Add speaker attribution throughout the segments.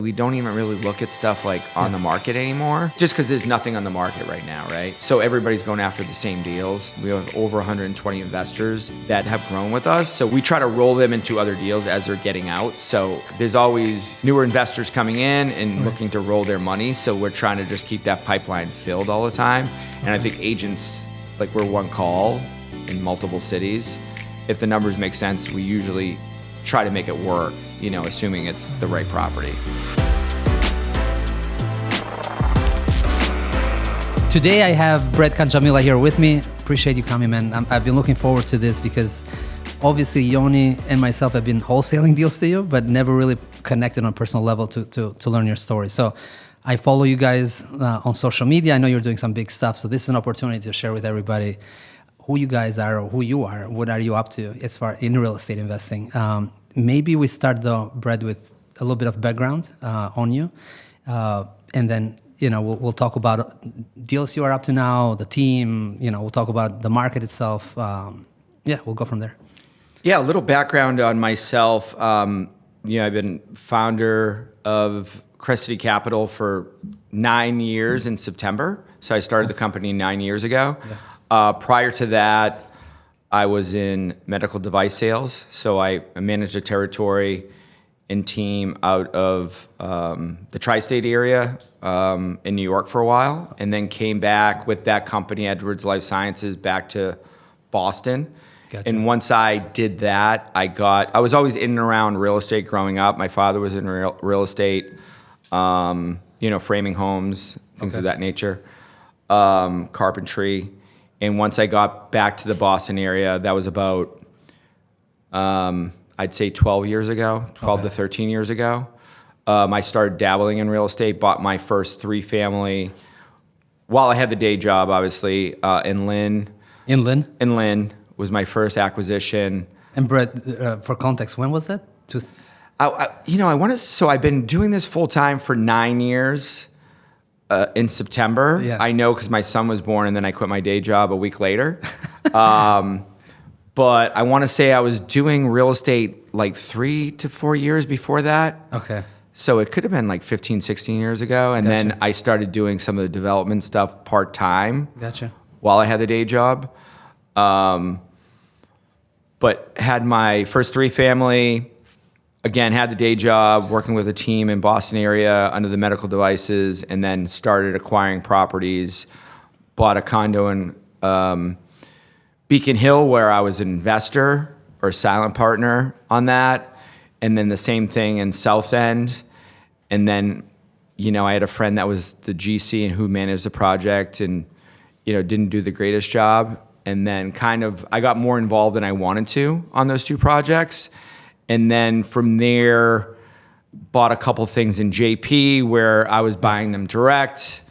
Speaker 1: We don't even really look at stuff like on the market anymore, just because there's nothing on the market right now, right? So everybody's going after the same deals. We have over 120 investors that have grown with us. So we try to roll them into other deals as they're getting out. So there's always newer investors coming in and looking to roll their money. So we're trying to just keep that pipeline filled all the time. And I think agents, like we're one call in multiple cities. If the numbers make sense, we usually try to make it work, you know, assuming it's the right property.
Speaker 2: Today I have Brett Cangiamila here with me. Appreciate you coming, man. I've been looking forward to this because obviously Yoni and myself have been wholesaling deals to you, but never really connected on a personal level to learn your story. So I follow you guys on social media. I know you're doing some big stuff. So this is an opportunity to share with everybody who you guys are, or who you are, what are you up to as far in real estate investing. Maybe we start though, Brett, with a little bit of background on you, and then we'll talk about deals you are up to now, the team. We'll talk about the market itself. We'll go from there.
Speaker 1: Yeah, a little background on myself. I've been founder of Crest City Capital for 9 years in September. So I started the company 9 years ago. Yeah. Prior to that, I was in medical device sales. So I managed a territory and team out of the tri-state area in New York for a while, and then came back with that company, Edwards Life Sciences, back to Boston. Gotcha. And once I did that, I was always in and around real estate growing up. My father was in real estate, framing homes, things of that nature, carpentry. And once I got back to the Boston area, that was about, I'd say 12 years ago, 12 to 13 years ago. I started dabbling in real estate, bought my first 3-family, while I had the day job, obviously, in Lynn.
Speaker 2: In Lynn?
Speaker 1: In Lynn was my first acquisition.
Speaker 2: And Brett, for context, when was that?
Speaker 1: I've been doing this full time for 9 years. In September. Yeah. I know because my son was born and then I quit my day job a week later. But I want to say I was doing real estate like 3 to 4 years before that. Okay. So it could have been like 15, 16 years ago. And then I started doing some of the development stuff part-time. Gotcha. While I had the day job. But had my first 3-family. Again, had the day job, working with a team in Boston area under the medical devices, and then started acquiring properties. Bought a condo in Beacon Hill where I was an investor or a silent partner on that. And then the same thing in South End. And then, I had a friend that was the GC and who managed the project and, didn't do the greatest job. And then I got more involved than I wanted to on those 2 projects. And then from there, bought a couple things in JP where I was buying them direct.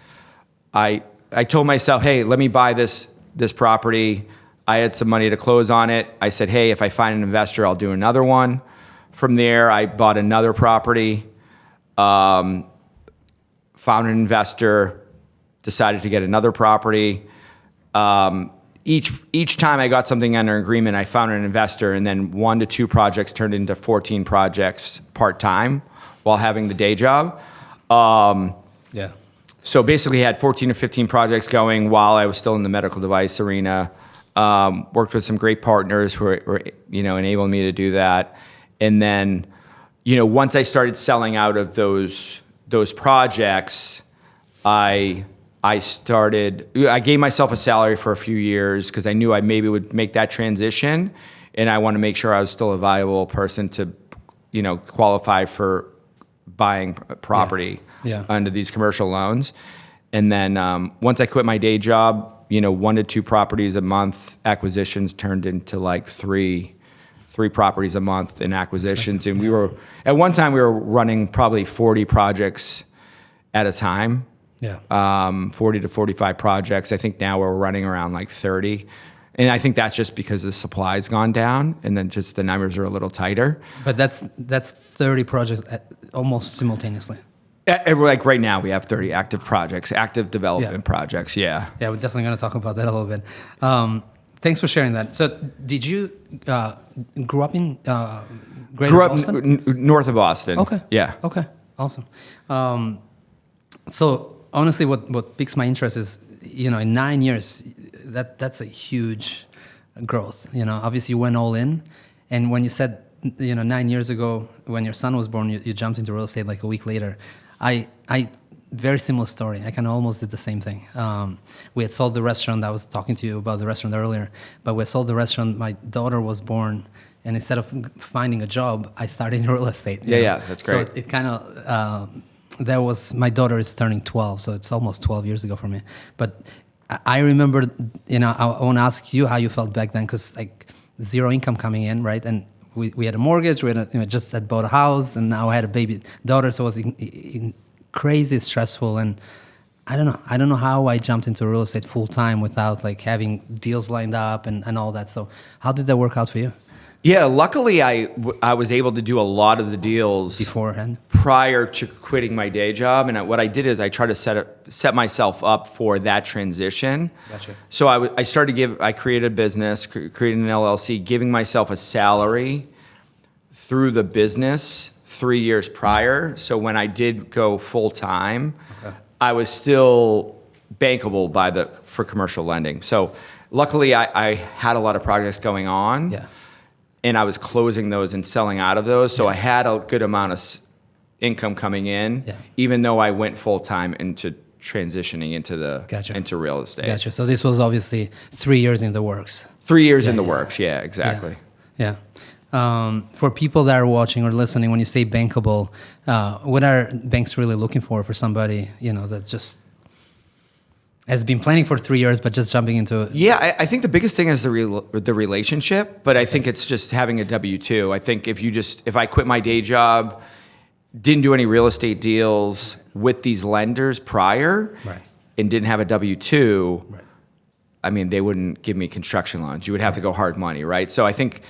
Speaker 1: I told myself, hey, let me buy this property. I had some money to close on it. I said, hey, if I find an investor, I'll do another one. From there, I bought another property, found an investor, decided to get another property. Each time I got something under agreement, I found an investor, and then 1 to 2 projects turned into 14 projects part-time while having the day job. So basically had 14 or 15 projects going while I was still in the medical device arena. Worked with some great partners who were enabling me to do that. And then, once I started selling out of those projects, I gave myself a salary for a few years because I knew I maybe would make that transition, and I want to make sure I was still a viable person to, qualify for buying property under these commercial loans. And then once I quit my day job, 1 to 2 properties a month, acquisitions turned into like 3 properties a month in acquisitions. And at one time we were running probably 40 projects at a time. 40 to 45 projects. I think now we're running around like 30. And I think that's just because the supply's gone down and then just the numbers are a little tighter.
Speaker 2: But that's 30 projects almost simultaneously.
Speaker 1: Like right now we have 30 active projects, active development projects. Yeah.
Speaker 2: Yeah, we're definitely going to talk about that a little bit. Thanks for sharing that. So did you grow up in Greater Boston?
Speaker 1: North of Boston.
Speaker 2: Okay.
Speaker 1: Yeah.
Speaker 2: Okay. Awesome. So honestly, what piques my interest is, in 9 years, that's a huge growth. Obviously you went all in, and when you said, 9 years ago when your son was born, you jumped into real estate like a week later. I very similar story. I kind of almost did the same thing. We had sold the restaurant. I was talking to you about the restaurant earlier, but we had sold the restaurant. My daughter was born, and instead of finding a job, I started in real estate.
Speaker 1: Yeah, that's great.
Speaker 2: So it kind of, my daughter is turning 12, so it's almost 12 years ago for me. But I remember, I want to ask you how you felt back then, because like zero income coming in, right? And we had a mortgage, we had just had bought a house, and now I had a baby daughter, so it was crazy stressful. And I don't know how I jumped into real estate full time without like having deals lined up and all that. So how did that work out for you?
Speaker 1: Yeah, luckily I was able to do a lot of the deals
Speaker 2: Beforehand?
Speaker 1: prior to quitting my day job. And what I did is I tried to set myself up for that transition.
Speaker 2: Gotcha.
Speaker 1: So I created a business, created an LLC, giving myself a salary through the business 3 years prior. So when I did go full time, I was still bankable for commercial lending. So luckily I had a lot of projects going on.
Speaker 2: Yeah.
Speaker 1: And I was closing those and selling out of those. So I had a good amount of income coming in, even though I went full time into transitioning into real estate.
Speaker 2: Gotcha. So this was obviously 3 years in the works.
Speaker 1: 3 years in the works. Yeah, exactly.
Speaker 2: Yeah. For people that are watching or listening, when you say bankable, what are banks really looking for somebody, that just has been planning for 3 years, but just jumping into it?
Speaker 1: Yeah, I think the biggest thing is the relationship, but I think it's just having a W-2. I think if I quit my day job, didn't do any real estate deals with these lenders prior, and didn't have a W-2, I mean, they wouldn't give me construction loans. You would have to go hard money, right? So I think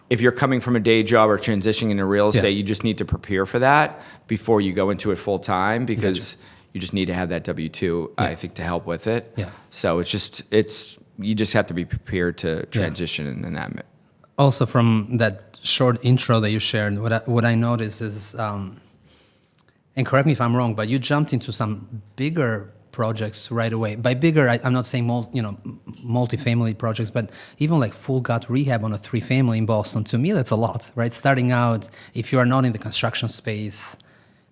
Speaker 1: if you're coming from a day job or transitioning into real estate, you just need to prepare for that before you go into it full time, because you just need to have that W-2, I think, to help with it.
Speaker 2: Yeah.
Speaker 1: So you just have to be prepared to transition in that.
Speaker 2: Also, from that short intro that you shared, what I noticed is, and correct me if I'm wrong, but you jumped into some bigger projects right away. By bigger, I'm not saying multifamily projects, but even like full gut rehab on a 3-family in Boston. To me, that's a lot, right? Starting out, if you are not in the construction space,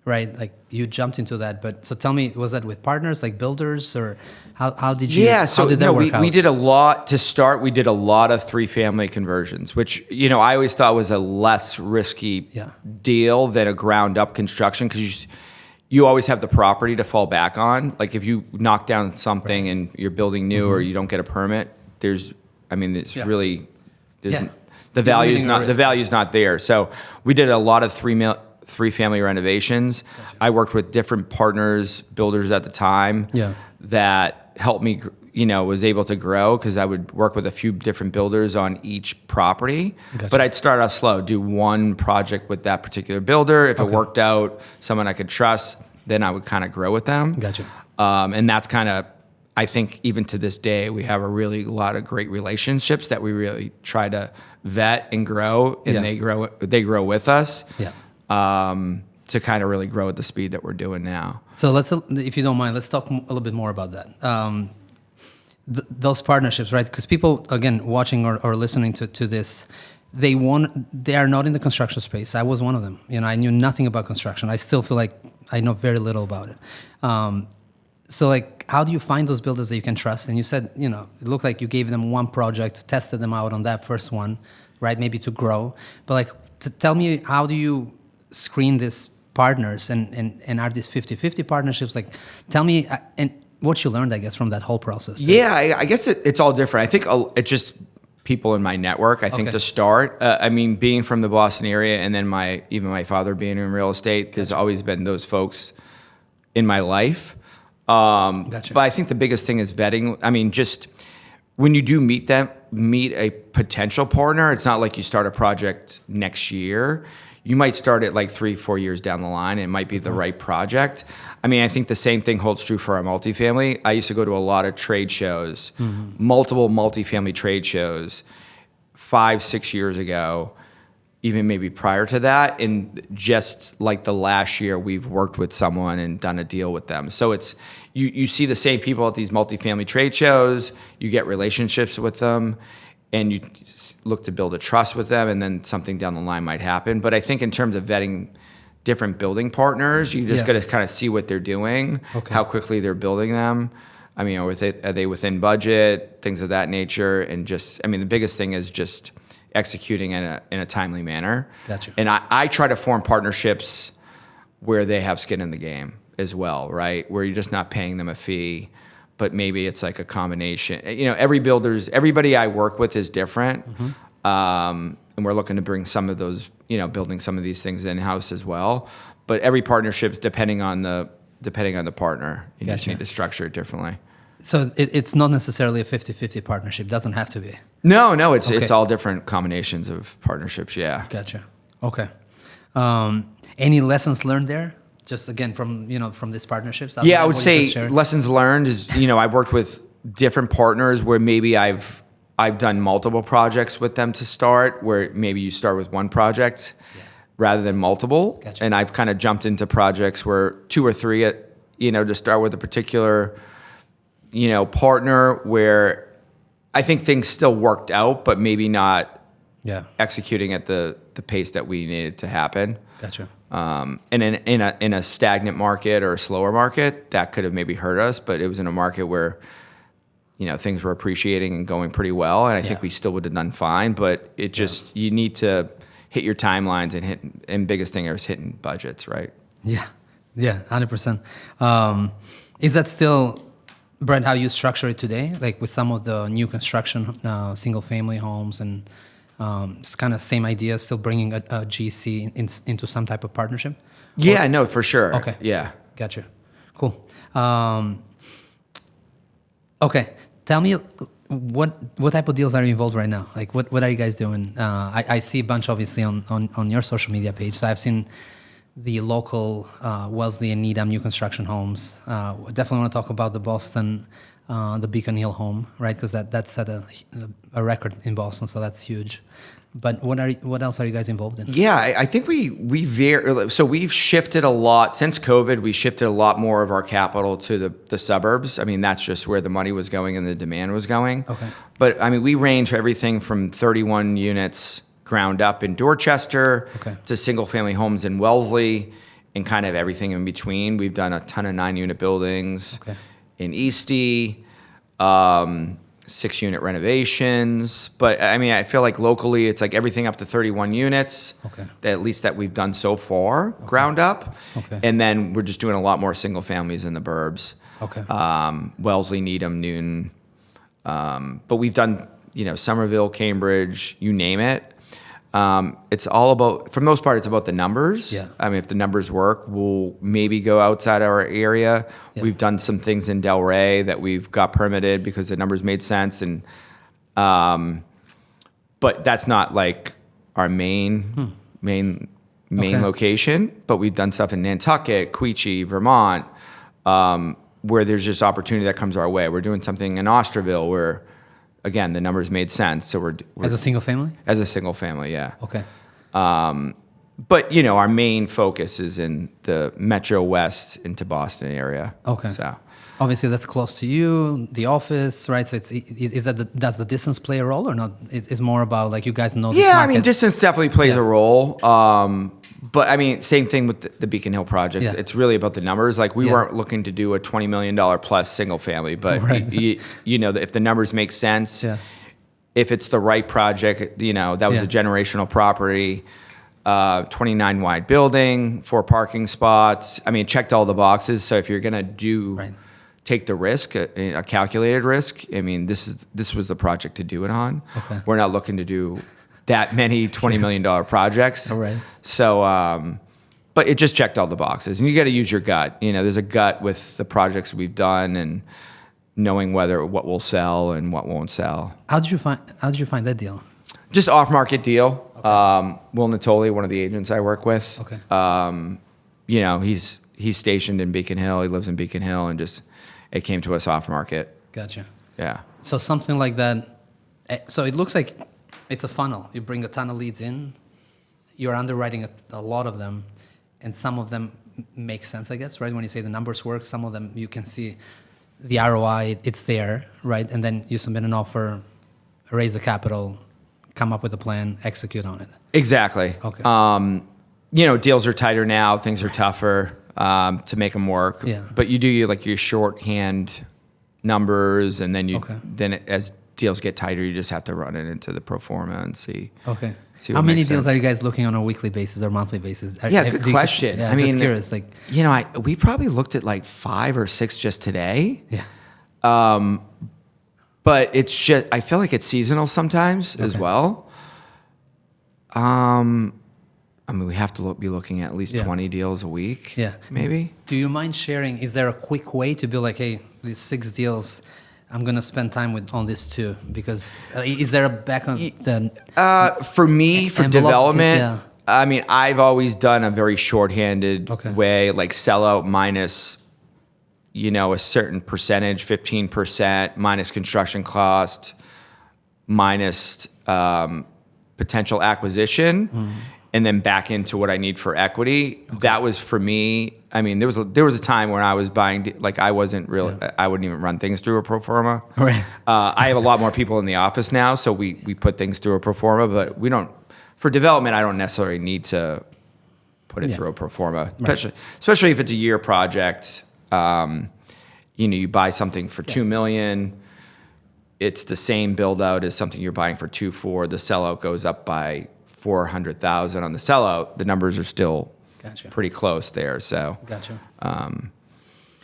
Speaker 2: right? Like you jumped into that. But so tell me, was that with partners, like builders, or how did you?
Speaker 1: Yeah, so
Speaker 2: how did that work out?
Speaker 1: We did a lot to start. We did a lot of 3-family conversions, which I always thought was a less risky deal than a ground up construction, because you always have the property to fall back on. Like if you knock down something and you're building new, or you don't get a permit, the value's not there. So we did a lot of 3-family renovations.
Speaker 2: Gotcha.
Speaker 1: I worked with different partners, builders at the time, that helped me, was able to grow, because I would work with a few different builders on each property.
Speaker 2: Gotcha.
Speaker 1: But I'd start off slow, do one project with that particular builder. If it worked out, someone I could trust, then I would kind of grow with them.
Speaker 2: Gotcha.
Speaker 1: And that's kind of, I think even to this day, we have a lot of great relationships that we really try to vet and grow, and they grow with us.
Speaker 2: Yeah.
Speaker 1: To kind of really grow at the speed that we're doing now.
Speaker 2: So if you don't mind, let's talk a little bit more about that. Those partnerships, right? Because people, again, watching or listening to this, they are not in the construction space. I was one of them. I knew nothing about construction. I still feel like I know very little about it. So like, how do you find those builders that you can trust? And you said, it looked like you gave them one project, tested them out on that first one, right? Maybe to grow. But like, tell me, how do you screen these partners, and are these 50-50 partnerships? Like, tell me, and what you learned, I guess, from that whole process too.
Speaker 1: Yeah, I guess it's all different. I think it's just people in my network, I think, to start. I mean, being from the Boston area, and then even my father being in real estate, there's always been those folks in my life.
Speaker 2: Gotcha.
Speaker 1: But I think the biggest thing is vetting. I mean, just when you do meet a potential partner, it's not like you start a project next year. You might start it like 3-4 years down the line, and it might be the right project. I mean, I think the same thing holds true for our multifamily. I used to go to a lot of trade shows, multiple multifamily trade shows 5-6 years ago. even maybe prior to that. And just like the last year, we've worked with someone and done a deal with them. So it's, you see the same people at these multifamily trade shows, you get relationships with them, and you look to build a trust with them, and then something down the line might happen. But I think in terms of vetting different building partners, you just got to kind of see what they're doing, how quickly they're building them. I mean, are they within budget, things of that nature, and just, I mean, the biggest thing is just executing in a timely manner.
Speaker 2: Gotcha.
Speaker 1: And I try to form partnerships where they have skin in the game as well, right? Where you're just not paying them a fee, but maybe it's like a combination. You know, everybody I work with is different, and we're looking to bring some of those, you know, building some of these things in house as well. But every partnership's depending on the partner. You just need to structure it differently.
Speaker 2: So it's not necessarily a 50-50 partnership. Doesn't have to be.
Speaker 1: No, it's all different combinations of partnerships. Yeah.
Speaker 2: Gotcha. Okay. Any lessons learned there? Just again from these partnerships.
Speaker 1: Yeah, I would say lessons learned is, you know, I've worked with different partners where maybe I've done multiple projects with them to start, where maybe you start with one project rather than multiple.
Speaker 2: Gotcha.
Speaker 1: And I've kind of jumped into projects where 2 or 3, you know, to start with a particular, you know, partner where I think things still worked out, but maybe not executing at the pace that we needed to happen.
Speaker 2: Gotcha.
Speaker 1: And in a stagnant market or a slower market, that could have maybe hurt us, but it was in a market where, you know, things were appreciating and going pretty well, and I think we still would have done fine. But it just you need to hit your timelines and biggest thing is hitting budgets, right?
Speaker 2: Yeah, 100%. Is that still, Brent, how you structure it today? Like with some of the new construction, single family homes, and it's kind of same idea, still bringing a GC into some type of partnership?
Speaker 1: Yeah, no, for sure.
Speaker 2: Okay.
Speaker 1: Yeah.
Speaker 2: Gotcha. Cool. Okay. Tell me what type of deals are you involved right now? Like what are you guys doing? I see a bunch obviously on your social media page. So I've seen the local Wellesley and Needham new construction homes. Definitely want to talk about the Boston, the Beacon Hill home, right? Because that set a record in Boston, so that's huge. But what else are you guys involved in?
Speaker 1: Yeah, I think we've shifted a lot since COVID. We shifted a lot more of our capital to the suburbs. I mean, that's just where the money was going and the demand was going.
Speaker 2: Okay.
Speaker 1: But I mean, we range everything from 31 units ground up in Dorchester to single family homes in Wellesley and kind of everything in between. We've done a ton of 9-unit buildings in Eastie. 6-unit renovations, but I mean, I feel like locally it's like everything up to 31 units, at least that we've done so far, ground up. And then we're just doing a lot more single families in the burbs. Wellesley, Needham, Newton. But we've done, you know, Somerville, Cambridge, you name it. It's all about, for the most part, it's about the numbers. I mean, if the numbers work, we'll maybe go outside our area. We've done some things in Delray that we've got permitted because the numbers made sense. And, but that's not like our main location. But we've done stuff in Nantucket, Queechee, Vermont, where there's just opportunity that comes our way. We're doing something in Osterville where, again, the numbers made sense. So we're
Speaker 2: as a single family? As
Speaker 1: a single family, yeah.
Speaker 2: Okay.
Speaker 1: But, you know, our main focus is in the Metro West into Boston area.
Speaker 2: Okay.
Speaker 1: So
Speaker 2: obviously that's close to you, the office, right? So does the distance play a role or not? It's more about like you guys know this market.
Speaker 1: I mean, distance definitely plays a role. But I mean, same thing with the Beacon Hill project. It's really about the numbers. Like we weren't looking to do a $20 million plus single family, but you know, if the numbers make sense, if it's the right project, you know, that was a generational property, 29 wide building, 4 parking spots. I mean, it checked all the boxes. So if you're going to take the risk, a calculated risk, I mean, this was the project to do it on. We're not looking to do that many $20 million projects. So, but it just checked all the boxes, and you got to use your gut. You know, there's a gut with the projects we've done and knowing what will sell and what won't sell.
Speaker 2: How did you find that deal?
Speaker 1: Just off-market deal. Will Natoli, one of the agents I work with. You know, he's stationed in Beacon Hill. He lives in Beacon Hill, and just it came to us off-market.
Speaker 2: Gotcha.
Speaker 1: Yeah.
Speaker 2: So something like that. So it looks like it's a funnel. You bring a ton of leads in, you're underwriting a lot of them, and some of them make sense, I guess, right? When you say the numbers work, some of them you can see the ROI, it's there, right? And then you submit an offer, raise the capital, come up with a plan, execute on it.
Speaker 1: Exactly.
Speaker 2: Okay.
Speaker 1: Deals are tighter now. Things are tougher to make them work.
Speaker 2: Yeah.
Speaker 1: But you do your shorthand numbers, and then
Speaker 2: Okay.
Speaker 1: as deals get tighter, you just have to run it into the pro forma and see.
Speaker 2: Okay.
Speaker 1: See
Speaker 2: How
Speaker 1: what
Speaker 2: many
Speaker 1: makes
Speaker 2: deals
Speaker 1: sense.
Speaker 2: are you guys looking on a weekly basis or monthly basis?
Speaker 1: Yeah, good question.
Speaker 2: Yeah,
Speaker 1: I
Speaker 2: just
Speaker 1: mean,
Speaker 2: curious. Like,
Speaker 1: we probably looked at like 5 or 6 just today.
Speaker 2: yeah.
Speaker 1: But it's just, I feel like it's seasonal sometimes as
Speaker 2: Okay.
Speaker 1: well. We have to be looking at least
Speaker 2: Yeah.
Speaker 1: 20 deals a week.
Speaker 2: Yeah.
Speaker 1: Maybe.
Speaker 2: Do you mind sharing? Is there a quick way to be like, hey, these 6 deals, I'm gonna spend time on this too? Because is there a back on the
Speaker 1: For me, for
Speaker 2: envelope,
Speaker 1: development,
Speaker 2: yeah.
Speaker 1: I've always done a very shorthanded
Speaker 2: Okay.
Speaker 1: way, like sellout minus, a certain percentage, 15% minus construction cost, minus potential acquisition, and then back into what I need for equity. Okay. That was for me. There was a time when I was buying, like I wasn't really, I wouldn't even run things through a pro forma.
Speaker 2: Right.
Speaker 1: I have a lot more people in the office now, so we put things through a pro forma, but we don't, for development, I don't necessarily need to put it through a pro forma, especially if it's a year project. You buy something for $2 million. It's the same build out as something you're buying for $2.4 million. The sellout goes up by $400,000 on the sellout. The numbers are still pretty close there. So,
Speaker 2: Gotcha.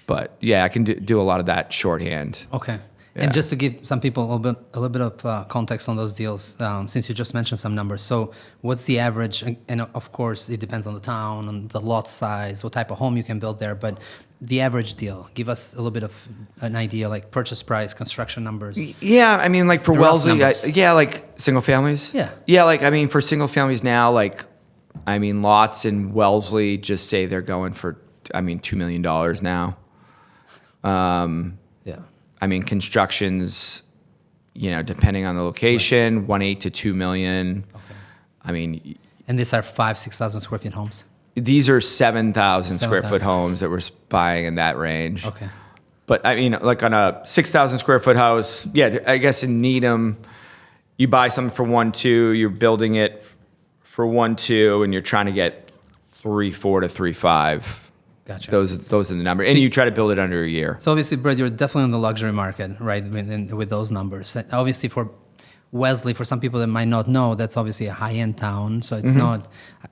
Speaker 1: But yeah, I can do a lot of that shorthand.
Speaker 2: Okay.
Speaker 1: Yeah.
Speaker 2: And just to give some people a little bit of context on those deals, since you just mentioned some numbers. So what's the average? And of course, it depends on the town, on the lot size, what type of home you can build there. But the average deal, give us a little bit of an idea, like purchase price, construction numbers.
Speaker 1: Yeah, like for Wellesley, like single families.
Speaker 2: Yeah.
Speaker 1: Yeah, for single families now, lots in Wellesley just say they're going for, $2 million now.
Speaker 2: Yeah.
Speaker 1: Constructions, depending on the location, 1.8 to 2 million.
Speaker 2: Okay. And these are 6,000 square feet homes.
Speaker 1: These are 7,000 square
Speaker 2: 7,000.
Speaker 1: foot homes that we're buying in that range.
Speaker 2: Okay.
Speaker 1: But like on a 6,000 square foot house, I guess in Needham, you buy something for 1.2, you're building it for 1.2, and you're trying to get 3.4 to 3.5.
Speaker 2: Gotcha.
Speaker 1: Those are the numbers, and you try to build it under a year.
Speaker 2: So obviously, Brett, you're definitely in the luxury market, right? With those numbers, and obviously for Wellesley, for some people that might not know, that's obviously a high-end town. So it's not,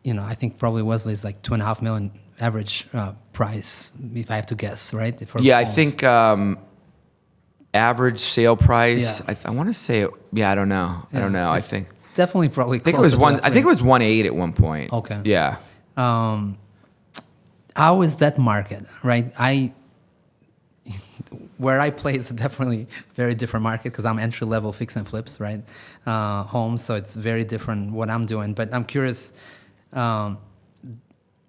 Speaker 2: I think probably Wellesley is like $2.5 million average price, if I have to guess, right? For
Speaker 1: homes. I think average sale price.
Speaker 2: Yeah.
Speaker 1: I want to say, I don't know. I don't know. I think
Speaker 2: definitely probably.
Speaker 1: I think it was one. I think it was 1.8 at one point.
Speaker 2: Okay.
Speaker 1: Yeah.
Speaker 2: How is that market, right? Where I play is definitely very different market because I'm entry level fix and flips, right? Homes, so it's very different what I'm doing. But I'm curious, what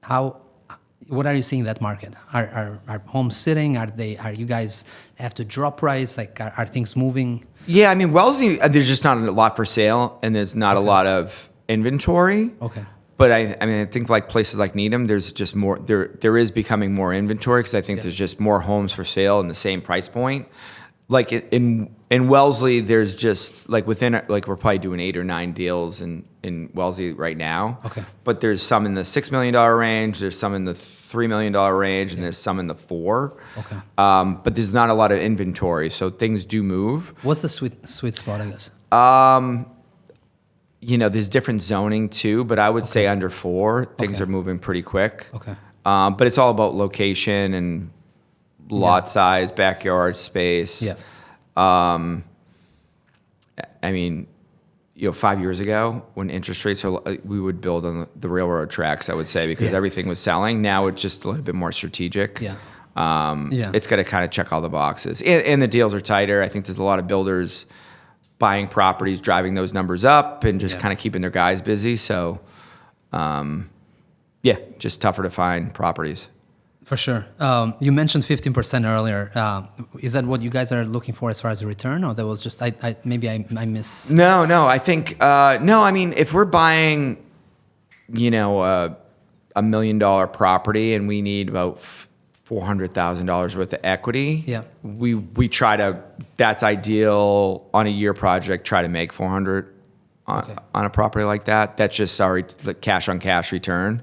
Speaker 2: are you seeing in that market? Are homes sitting? Are you guys have to drop price? Like, are things moving?
Speaker 1: Yeah, Wellesley, there's just not a lot for sale, and there's not a lot of inventory.
Speaker 2: Okay.
Speaker 1: But I think like places like Needham, there's just more. There is becoming more inventory because I think there's just more homes for sale in the same price point. Like in Wellesley, there's just like within we're probably doing 8 or 9 deals in Wellesley right now.
Speaker 2: Okay.
Speaker 1: But there's some in the $6 million range. There's some in the $3 million range, and there's some in the 4.
Speaker 2: Okay.
Speaker 1: But there's not a lot of inventory, so things do move.
Speaker 2: What's the sweet spot, I guess?
Speaker 1: There's different zoning too, but I would say under 4, things are moving pretty quick.
Speaker 2: Okay.
Speaker 1: But it's all about location and lot size, backyard space.
Speaker 2: Yeah.
Speaker 1: 5 years ago when interest rates we would build on the railroad tracks, I would say, because everything was selling. Now it's just a little bit more strategic.
Speaker 2: Yeah.
Speaker 1: It's got to kind of check all the boxes. And the deals are tighter. I think there's a lot of builders buying properties, driving those numbers up, and just kind of keeping their guys busy. So, just tougher to find properties.
Speaker 2: For sure. You mentioned 15% earlier. Is that what you guys are looking for as far as a return, or that was just maybe I miss?
Speaker 1: No. I think if we're buying $1 million property and we need about $400,000 worth of equity.
Speaker 2: Yeah.
Speaker 1: We try to, that's ideal on a year project, try to make 400 on a property like that. That's just the cash on cash return.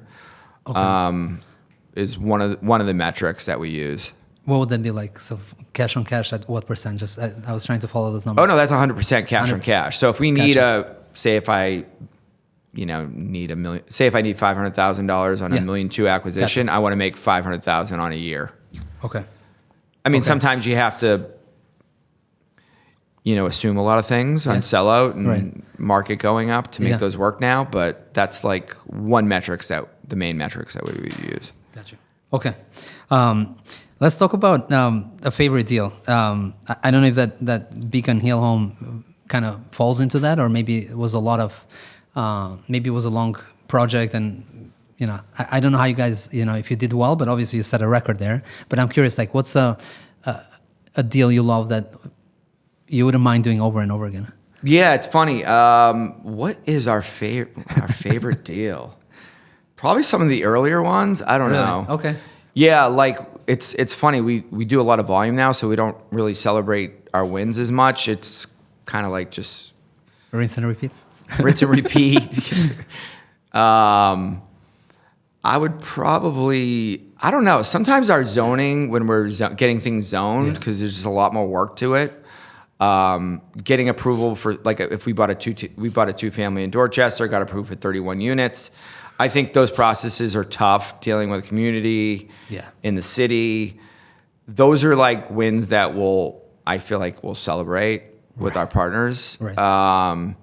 Speaker 1: Is one of the metrics that we use.
Speaker 2: What would that be like? So cash on cash at what percent? Just I was trying to follow those numbers.
Speaker 1: Oh no, that's 100% cash on cash. So if we need say if I need $1 million, say if I need $500,000 on a $1.2 million acquisition, I want to make $500,000 on a year.
Speaker 2: Okay.
Speaker 1: I mean, sometimes you have to, assume a lot of things on sellout and market going up to make those work now. But that's like the main metrics that we would use.
Speaker 2: Gotcha. Okay. Let's talk about a favorite deal. I don't know if that Beacon Hill home kind of falls into that, or maybe it was a long project, and I don't know how you guys, if you did well, but obviously you set a record there. But I'm curious, like, what's a deal you love that you wouldn't mind doing over and over again?
Speaker 1: Yeah, it's funny. What is our favorite deal? Probably some of the earlier ones. I don't know.
Speaker 2: Okay.
Speaker 1: Yeah, like it's funny. We do a lot of volume now, so we don't really celebrate our wins as much. It's kind of like just
Speaker 2: rinse and repeat.
Speaker 1: Rinse and repeat. I would probably, I don't know. Sometimes our zoning, when we're getting things zoned, because there's just a lot more work to it. Getting approval for, like, if we bought a two-family in Dorchester, got approved for 31 units. I think those processes are tough, dealing with a community in the city. Those are like wins that I feel like we'll celebrate with our partners.
Speaker 2: Right.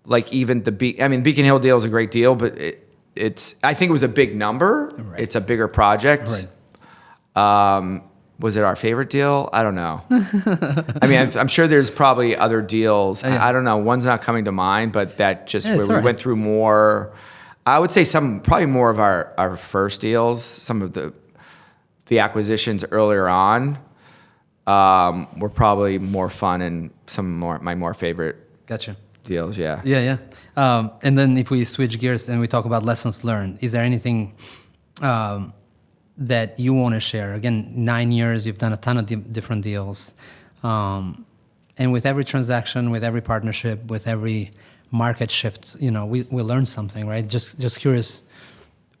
Speaker 1: Like even Beacon Hill deal is a great deal, but I think it was a big number. Right. It's a bigger project. Right. Was it our favorite deal? I don't know. I mean, I'm sure there's probably other deals. I don't know. One's not coming to mind, but that just where we went through more. I would say probably more of our first deals, some of the acquisitions earlier on were probably more fun and my more favorite deals. Yeah.
Speaker 2: Yeah. And then if we switch gears and we talk about lessons learned, is there anything that you want to share? Again, 9 years, you've done a ton of different deals. And with every transaction, with every partnership, with every market shift, we learn something, right? Just curious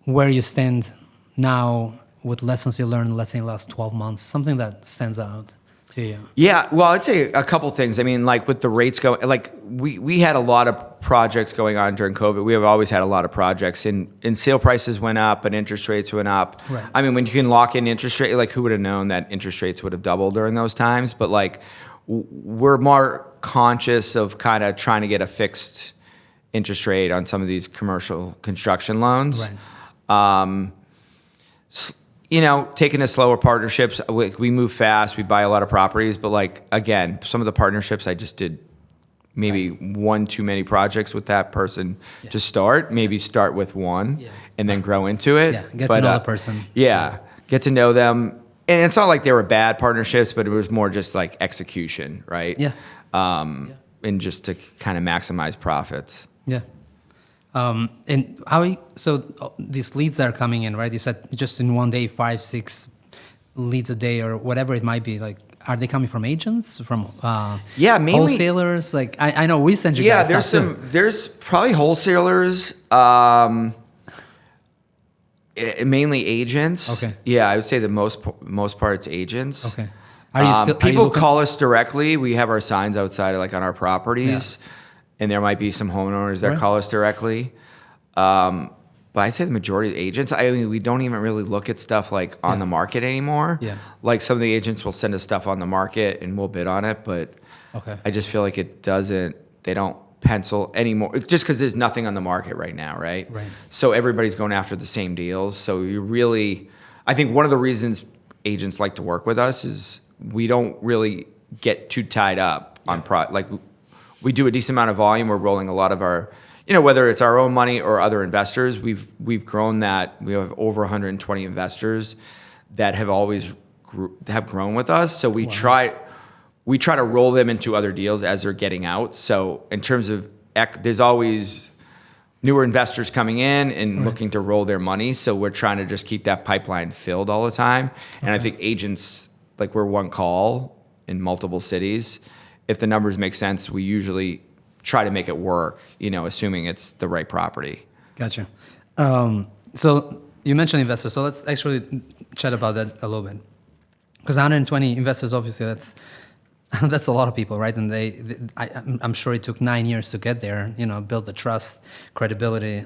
Speaker 2: where you stand now with lessons you learned, let's say, in the last 12 months, something that stands out to you. Yeah,
Speaker 1: well, I'd say a couple things. I mean, like with the rates going, like we had a lot of projects going on during COVID. We have always had a lot of projects, and sale prices went up and interest rates went up.
Speaker 2: Right.
Speaker 1: I mean, when you can lock in interest rate, like who would have known that interest rates would have doubled during those times? But like we're more conscious of kind of trying to get a fixed interest rate on some of these commercial construction loans.
Speaker 2: Right.
Speaker 1: Taking the slower partnerships, we move fast, we buy a lot of properties, but like, again, some of the partnerships I just did maybe one too many projects with that person to start, maybe start with one and then grow into it.
Speaker 2: Yeah, get to know the person.
Speaker 1: Yeah, get to know them. And it's not like they were bad partnerships, but it was more just like execution, right?
Speaker 2: Yeah.
Speaker 1: And just to kind of maximize profits.
Speaker 2: Yeah. And so these leads that are coming in, right? You said just in one day, 5, 6 leads a day or whatever it might be. Like, are they coming from agents, from
Speaker 1: mainly
Speaker 2: wholesalers? Like, I know we send you guys stuff too.
Speaker 1: There's probably wholesalers, mainly agents.
Speaker 2: Okay.
Speaker 1: Yeah, I would say the most part it's agents.
Speaker 2: Okay. Are you still
Speaker 1: people call us directly? We have our signs outside, like on our properties. Yeah. And there might be some homeowners that call us directly. But I'd say the majority of agents, we don't even really look at stuff like on the market anymore.
Speaker 2: Yeah.
Speaker 1: Like some of the agents will send us stuff on the market and we'll bid on it. But I just feel like they don't pencil anymore just because there's nothing on the market right now, right?
Speaker 2: Right.
Speaker 1: So everybody's going after the same deals. So I think one of the reasons agents like to work with us is we don't really get too tied up on we do a decent amount of volume. We're rolling a lot of our, whether it's our own money or other investors. We've grown that. We have over 120 investors that have always have grown with us. So we try to roll them into other deals as they're getting out. So in terms of, there's always newer investors coming in and looking to roll their money. So we're trying to just keep that pipeline filled all the time. And I think agents, like we're one call in multiple cities. If the numbers make sense, we usually try to make it work, assuming it's the right property.
Speaker 2: Gotcha. So you mentioned investors. So let's actually chat about that a little bit. Because 120 investors, obviously, that's a lot of people, right? And I'm sure it took 9 years to get there. Build the trust, credibility.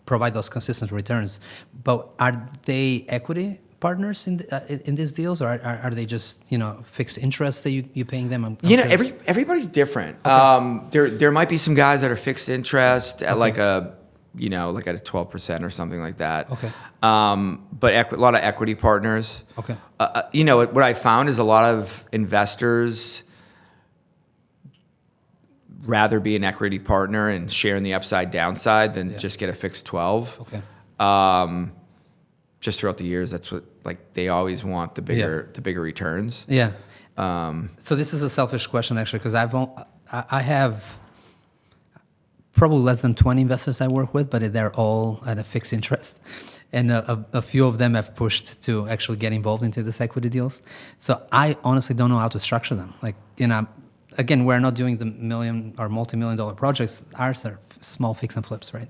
Speaker 2: Provide those consistent returns. But are they equity partners in these deals, or are they just fixed interest that you're paying them? I'm
Speaker 1: everybody's different.
Speaker 2: Okay.
Speaker 1: There might be some guys that are fixed interest at like a 12% or something like that.
Speaker 2: Okay.
Speaker 1: But a lot of equity partners.
Speaker 2: Okay.
Speaker 1: What I found is a lot of investors rather be an equity partner and share in the upside downside than just get a fixed 12.
Speaker 2: Okay.
Speaker 1: Just throughout the years, that's what they always want the bigger returns.
Speaker 2: Yeah. So this is a selfish question actually, because I have probably less than 20 investors I work with, but they're all at a fixed interest. And a few of them have pushed to actually get involved into these equity deals. So I honestly don't know how to structure them. Again, we're not doing the million or multi-million-dollar projects. Ours are small fix and flips, right?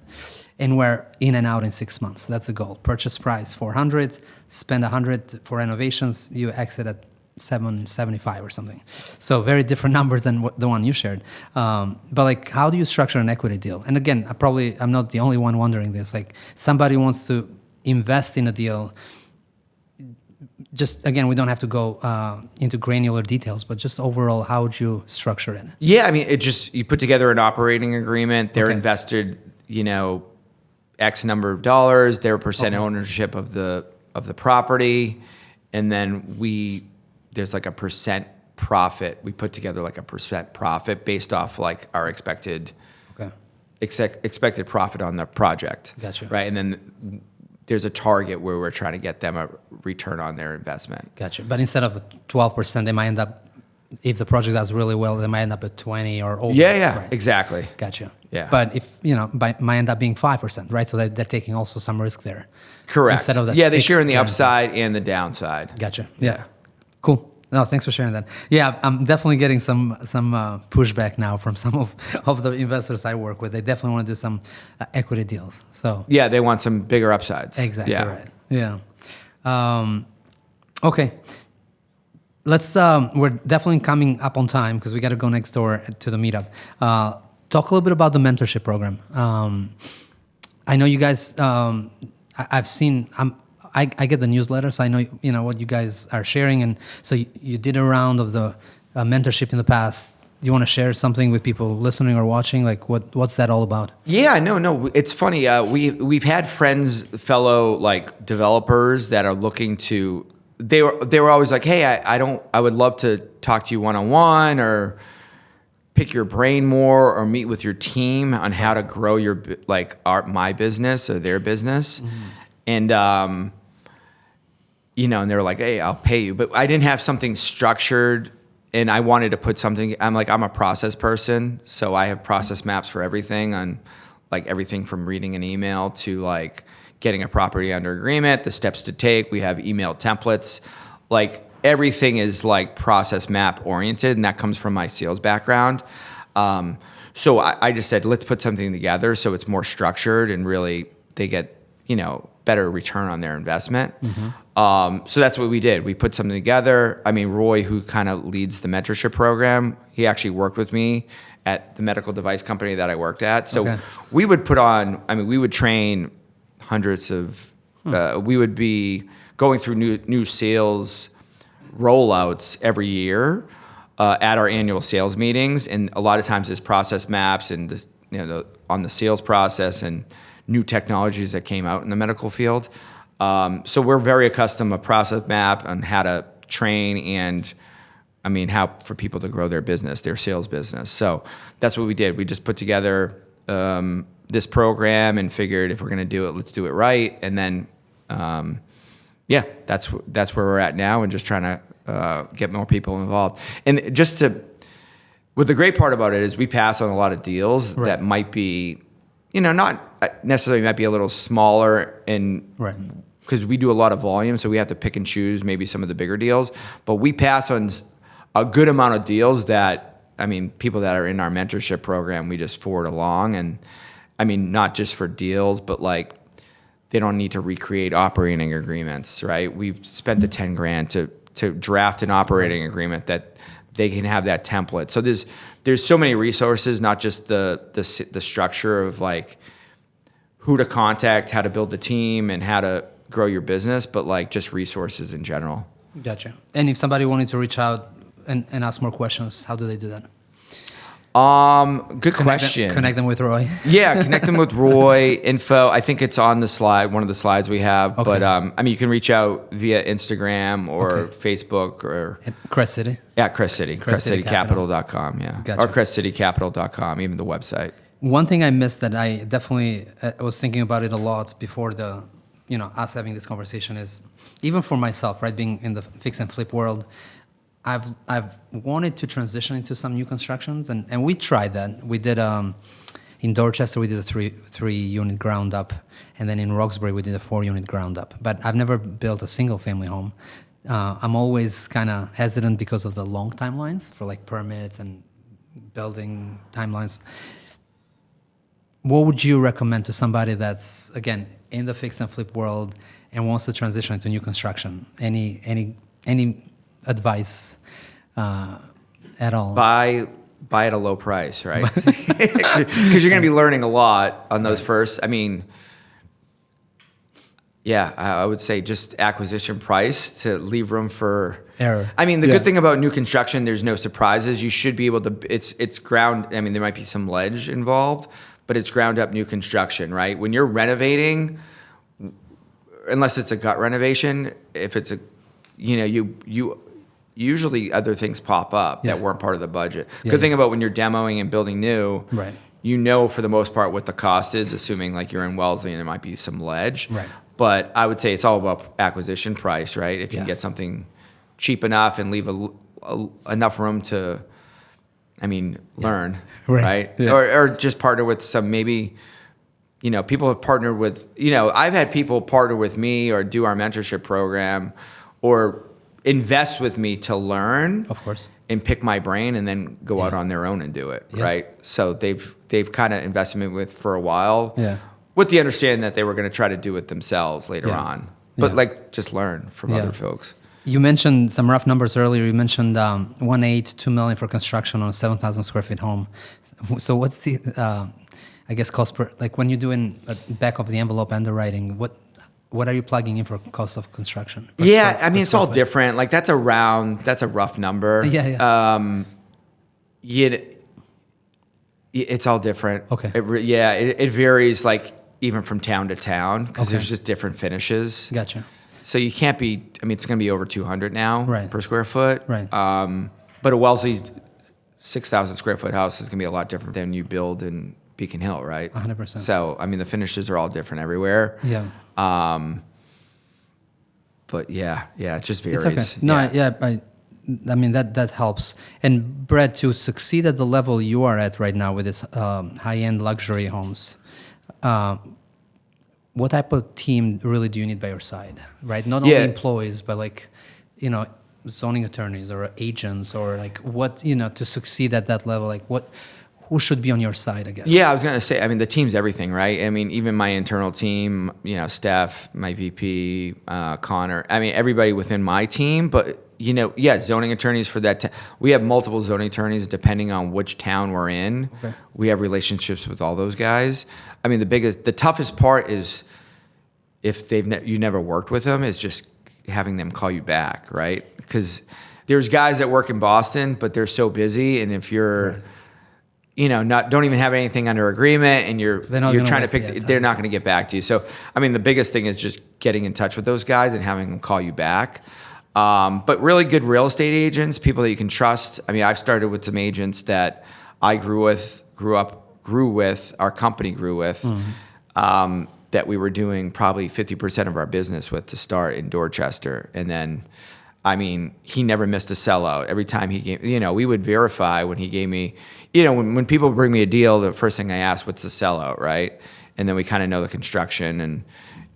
Speaker 2: And we're in and out in 6 months. That's the goal. Purchase price $400, spend $100 for renovations. You exit at $775 or something. So very different numbers than the one you shared. But how do you structure an equity deal? And again, I'm not the only one wondering this. Somebody wants to invest in a deal. Just again, we don't have to go into granular details, but just overall, how would you structure it?
Speaker 1: Yeah, you put together an operating agreement. They're invested, X number of dollars. Their percent ownership of the property, and then there's like a percent profit. We put together like a percent profit based off our expected profit on the project.
Speaker 2: Gotcha.
Speaker 1: Right, and then there's a target where we're trying to get them a return on their investment.
Speaker 2: Gotcha. But instead of 12%, they might end up, if the project does really well, they might end up at 20 or over.
Speaker 1: Yeah,
Speaker 2: right?
Speaker 1: Exactly.
Speaker 2: Gotcha.
Speaker 1: Yeah.
Speaker 2: But if, might end up being 5%, right? So they're taking also some risk there.
Speaker 1: Correct.
Speaker 2: Instead of that
Speaker 1: they share in the
Speaker 2: guarantee.
Speaker 1: upside and the downside.
Speaker 2: Gotcha. Yeah. Cool. No, thanks for sharing that. Yeah, I'm definitely getting some pushback now from some of the investors I work with. They definitely want to do some equity deals. So
Speaker 1: yeah, they want some bigger upsides.
Speaker 2: Exactly right. Yeah. Okay. Let's. We're definitely coming up on time because we got to go next door to the meetup. Talk a little bit about the mentorship program. I know you guys. I've seen. I get the newsletter, so I know what you guys are sharing, and so you did a round of the mentorship in the past. Do you want to share something with people listening or watching? What's that all about? Yeah,
Speaker 1: no, it's funny. We've had friends, fellow developers that are looking to. They were always like, hey, I would love to talk to you one-on-one or pick your brain more or meet with your team on how to grow your my business or their business, and and they were like, hey, I'll pay you. But I didn't have something structured, and I wanted to put something. I'm a process person, so I have process maps for everything on everything from reading an email to getting a property under agreement, the steps to take. We have email templates. Everything is process map oriented, and that comes from my sales background. So I just said, let's put something together so it's more structured and really they get, better return on their investment. So that's what we did. We put something together. Roy, who kind of leads the mentorship program, he actually worked with me at the medical device company that I worked at. So we would put on, we would train hundreds of, we would be going through new sales rollouts every year at our annual sales meetings. And a lot of times there's process maps and, on the sales process and new technologies that came out in the medical field. So we're very accustomed to a process map on how to train and, how for people to grow their business, their sales business. So that's what we did. We just put together this program and figured if we're going to do it, let's do it right. And then, that's where we're at now and just trying to get more people involved. And just to, What the great part about it is we pass on a lot of deals
Speaker 2: Right.
Speaker 1: that might be, not necessarily might be a little smaller and
Speaker 2: Right.
Speaker 1: because we do a lot of volume, so we have to pick and choose maybe some of the bigger deals. But we pass on a good amount of deals that, people that are in our mentorship program, we just forward along. And not just for deals, but like they don't need to recreate operating agreements, right? We've spent the 10 grand to draft an operating agreement that they can have that template. So there's so many resources, not just the structure of like who to contact, how to build the team, and how to grow your business, but like just resources in general.
Speaker 2: Gotcha. And if somebody wanted to reach out and ask more questions, how do they do that?
Speaker 1: Good question.
Speaker 2: Connect them with Roy.
Speaker 1: Yeah, connect them with Roy. Info, I think it's on the slide, one of the slides we have.
Speaker 2: Okay.
Speaker 1: But you can reach out via Instagram or Facebook or
Speaker 2: At Crest City.
Speaker 1: yeah, Crest City, CrestCityCapital.com. Yeah,
Speaker 2: Gotcha.
Speaker 1: or CrestCityCapital.com, even the website.
Speaker 2: One thing I missed that I definitely was thinking about it a lot before us having this conversation is even for myself, right, being in the fix and flip world, I've wanted to transition into some new constructions, and we tried that. We did in Dorchester we did a three unit ground up, and then in Roxbury we did a 4-unit ground up. But I've never built a single family home. I'm always kind of hesitant because of the long timelines for like permits and building timelines. What would you recommend to somebody that's again in the fix and flip world and wants to transition into new construction? Any advice at all?
Speaker 1: Buy at a low price, right? Because you're going to be learning a lot on those first. I would say just acquisition price to leave room for
Speaker 2: error.
Speaker 1: The good thing about new construction, there's no surprises. You should be able to. It's ground. There might be some ledge involved, but it's ground up new construction, right? When you're renovating, unless it's a gut renovation, if it's you usually other things pop up that weren't part of the budget. Good thing about when you're demoing and building new,
Speaker 2: Right.
Speaker 1: For the most part what the cost is, assuming like you're in Wellesley and there might be some ledge.
Speaker 2: Right.
Speaker 1: But I would say it's all about acquisition price, right? If you can
Speaker 2: Yeah.
Speaker 1: get something cheap enough and leave enough room to, learn, right?
Speaker 2: Yeah.
Speaker 1: Or just partner with some maybe. People have partnered with, I've had people partner with me or do our mentorship program or invest with me to learn,
Speaker 2: Of course.
Speaker 1: and pick my brain and then go out on their own and do it, right? So they've kind of invested me with for a while, with the understanding that they were going to try to do it themselves later on, but just learn from other folks.
Speaker 2: You mentioned some rough numbers earlier. You mentioned 2 million for construction on a 7,000 square feet home. So what's the cost per, like when you're doing a back of the envelope underwriting, what are you plugging in for cost of construction?
Speaker 1: It's all different. Like that's a rough number. It's all different.
Speaker 2: Okay.
Speaker 1: It varies like even from town to town because there's just different finishes.
Speaker 2: Gotcha.
Speaker 1: So you can't be, it's going to be over 200 now per square foot.
Speaker 2: Right.
Speaker 1: But a Wellesley 6,000 square foot house is going to be a lot different than you build in Beacon Hill, right?
Speaker 2: 100%.
Speaker 1: So, the finishes are all different everywhere.
Speaker 2: Yeah.
Speaker 1: But it just varies.
Speaker 2: It's okay. No, that helps. And Brad, to succeed at the level you are at right now with this high-end luxury homes, what type of team really do you need by your side, right? Not only employees, but zoning attorneys or agents or what, to succeed at that level, who should be on your side, I guess?
Speaker 1: Yeah, I was going to say, the team's everything, right? Even my internal team, Steph, my VP, Connor, everybody within my team, but zoning attorneys for that. We have multiple zoning attorneys depending on which town we're in.
Speaker 2: Okay.
Speaker 1: We have relationships with all those guys. The toughest part is if you never worked with them is just having them call you back, right? Because there's guys that work in Boston, but they're so busy, and if you're don't even have anything under agreement, and you're trying to pick, they're not going to get back to you. So, the biggest thing is just getting in touch with those guys and having them call you back. But really good real estate agents, people that you can trust. I've started with some agents that I grew with, our company grew with, that we were doing probably 50% of our business with to start in Dorchester. And then I mean, he never missed a sellout. Every time he gave, we would verify when he gave me, when people bring me a deal, the first thing I ask, what's the sellout, right? And then we kind of know the construction, and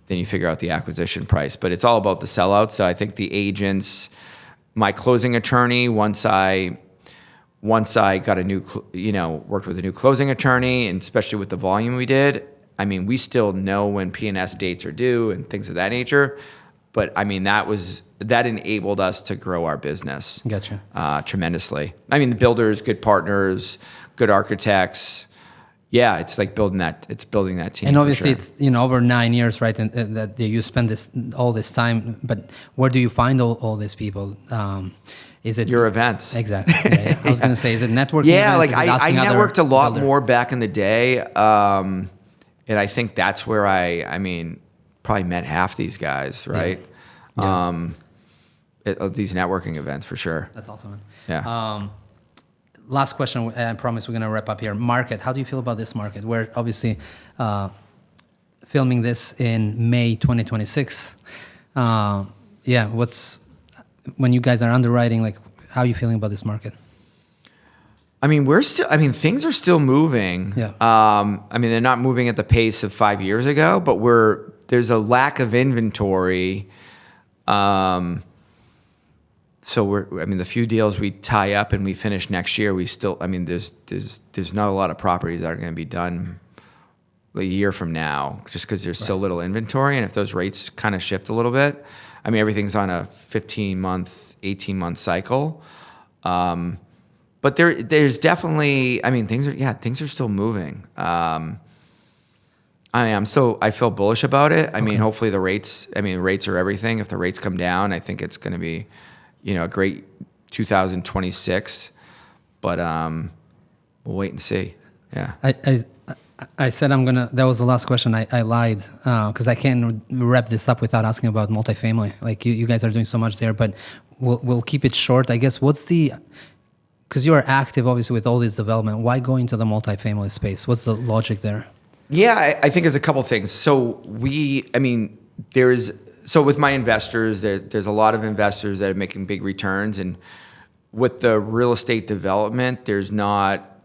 Speaker 1: then you figure out the acquisition price. But it's all about the sellout. So I think the agents, my closing attorney, once I got a new, worked with a new closing attorney, and especially with the volume we did, I mean, we still know when P&S dates are due and things of that nature. But I mean, that enabled us to grow our business.
Speaker 2: Gotcha.
Speaker 1: Tremendously. I mean, the builders, good partners, good architects. Yeah, it's like building that team.
Speaker 2: And obviously, it's over 9 years, right? And that you spend all this time. But where do you find all these people? Is it
Speaker 1: your events?
Speaker 2: Exactly. Yeah. I was going to say, is it networking?
Speaker 1: Yeah,
Speaker 2: events?
Speaker 1: like I networked a lot more back in the day, and I think that's where I probably met half these guys, right? Yeah. At these networking events for sure.
Speaker 2: That's awesome, man.
Speaker 1: Yeah.
Speaker 2: Last question. I promise we're going to wrap up here. Market. How do you feel about this market? We're obviously filming this in May 2026. When you guys are underwriting, like, how are you feeling about this market?
Speaker 1: I mean, things are still moving.
Speaker 2: Yeah.
Speaker 1: They're not moving at the pace of 5 years ago, but there's a lack of inventory. So the few deals we tie up and we finish next year, there's not a lot of properties that are going to be done a year from now, just because there's so little inventory. And if those rates kind of shift a little bit, everything's on a 15-month, 18-month cycle. But there's definitely, things are still moving. I feel bullish about it. Hopefully the rates are everything. If the rates come down, I think it's going to be, a great 2026, but we'll wait and see. Yeah.
Speaker 2: I said that was the last question. I lied because I can't wrap this up without asking about multifamily. Like you guys are doing so much there, but we'll keep it short. I guess because you are active obviously with all this development, why go into the multifamily space? What's the logic there?
Speaker 1: Yeah, I think there's a couple things. So with my investors, there's a lot of investors that are making big returns, and with the real estate development, there's not,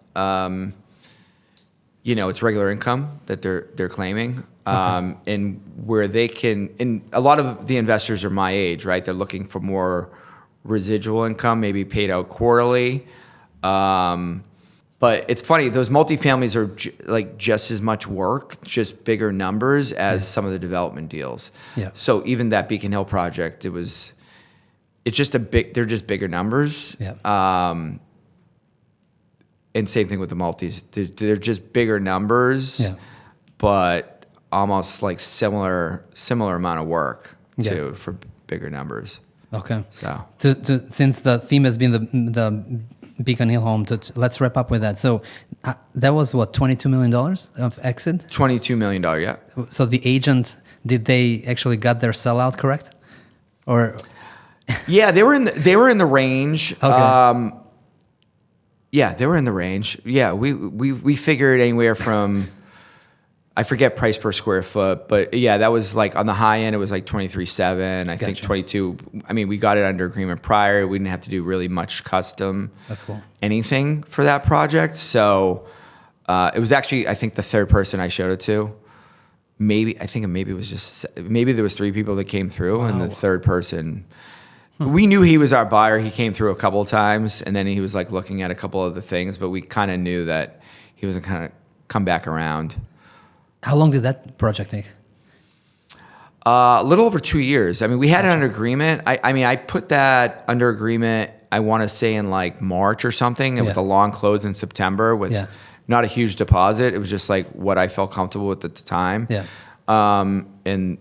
Speaker 1: it's regular income that they're claiming, and where they can. And a lot of the investors are my age, right? They're looking for more residual income, maybe paid out quarterly. But it's funny, those multifamilies are just as much work, just bigger numbers as some of the development deals.
Speaker 2: Yeah.
Speaker 1: So even that Beacon Hill project, they're just bigger numbers.
Speaker 2: Yeah.
Speaker 1: And same thing with the multis. They're just bigger numbers, but almost like similar amount of work for bigger numbers.
Speaker 2: Okay.
Speaker 1: So
Speaker 2: since the theme has been the Beacon Hill home, let's wrap up with that. So that was what, $22 million of exit?
Speaker 1: $22 million, yeah.
Speaker 2: So the agent, did they actually got their sellout correct? Or
Speaker 1: yeah, they were in the range.
Speaker 2: Okay.
Speaker 1: Yeah, they were in the range. Yeah, we figured anywhere from, I forget price per square foot, but yeah, that was like on the high end, it was like 23.7. I think 22. We got it under agreement prior. We didn't have to do really much custom.
Speaker 2: That's cool.
Speaker 1: Anything for that project. So it was actually, I think, the third person I showed it to. Maybe there was 3 people that came through, and the third person. We knew he was our buyer. He came through a couple of times, and then he was like looking at a couple of the things, but we kind of knew that he was going to come back around.
Speaker 2: How long did that project take?
Speaker 1: A little over 2 years. We had it under agreement. I put that under agreement, I want to say in like March or something, with a long close in September with not a huge deposit. It was just like what I felt comfortable with at the time.
Speaker 2: Yeah.
Speaker 1: And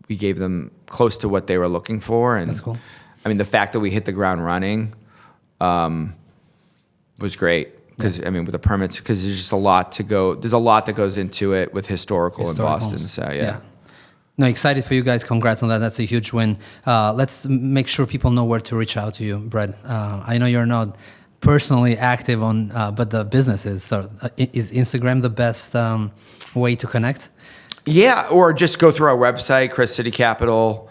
Speaker 1: we gave them close to what they were looking for. And
Speaker 2: that's cool.
Speaker 1: The fact that we hit the ground running was great. Because with the permits, because there's just a lot to go. There's a lot that goes into it with historical in Boston.
Speaker 2: Homes.
Speaker 1: So yeah.
Speaker 2: No, excited for you guys. Congrats on that. That's a huge win. Let's make sure people know where to reach out to you, Brett. I know you're not personally active on, but the business is. So is Instagram the best way to connect?
Speaker 1: Yeah, or just go through our website, Crest City Capital.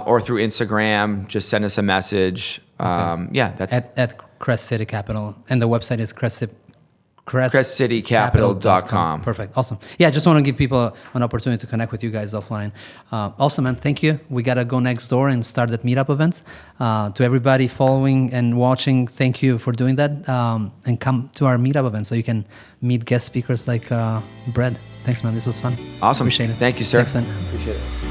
Speaker 1: or through Instagram. Just send us a message. Yeah, that's
Speaker 2: At Crest City Capital. And the website is
Speaker 1: CrestCityCapital.com.
Speaker 2: Perfect. Awesome. Yeah, I just want to give people an opportunity to connect with you guys offline. Awesome, man. Thank you. We got to go next door and start that meetup events. To everybody following and watching, thank you for doing that. And come to our meetup event so you can meet guest speakers like Brett. Thanks, man. This was fun.
Speaker 1: Awesome.
Speaker 2: Appreciate it.
Speaker 1: Thank you, sir.
Speaker 2: Thanks, man.
Speaker 1: Appreciate it.